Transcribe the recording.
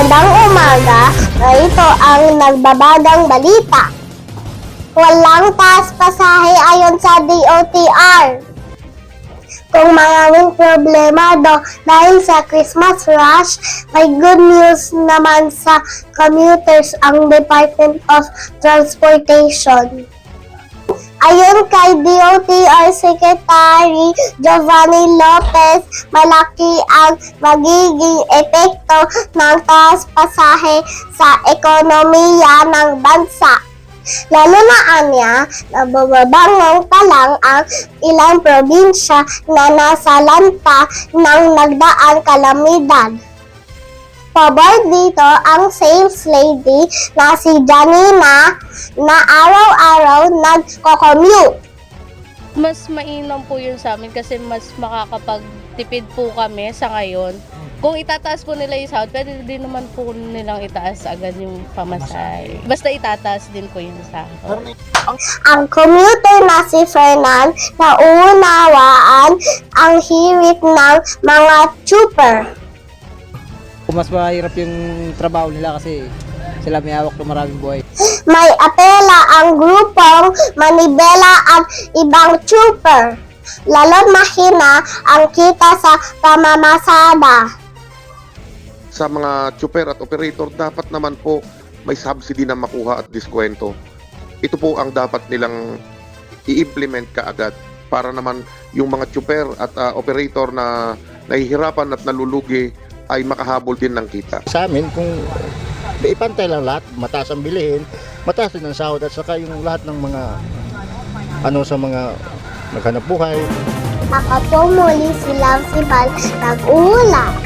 Magandang umaga, ito ang nagbabagang balita. Walang taas pasahe ayon sa DOTR. Kung maraming problemado dahil sa Christmas rush, may good news naman sa commuters ang Department of Transportation. Ayon kay DOTR Secretary Giovanni Lopez, malaki ang magiging epekto ng taas pasahe sa ekonomiya ng bansa. Lalo na anya, nababangon pa lang ang ilang probinsya na nasa lanta ng nagdaang kalamidad. Pabor dito ang sales lady na si Janina na araw-araw nagko-commute. Mas mainam po yun sa amin kasi mas makakapagtipid po kami sa ngayon. Kung itataas po nila yung sahod, pwede din naman po nilang itaas agad yung pamasahe. Basta itataas din po yung sahod. Ang commuter na si Fernan na uunawaan ang hirit ng mga trooper. Mas mahirap yung trabaho nila kasi sila may hawak ng maraming buhay. May apela ang grupong manibela at ibang trooper. Lalo't mahina ang kita sa pamamasada. Sa mga chopper at operator, dapat naman po may subsidy na makuha at diskwento. Ito po ang dapat nilang i-implement kaagad para naman yung mga chopper at operator na nahihirapan at nalulugi ay makahabol din ng kita. Sa amin, kung ipantay lang lahat, mataas ang bilihin, mataas din ang sahod at saka yung lahat ng mga sa mga naghanap buhay. Ako po muli si Love Sibal, nag-uula.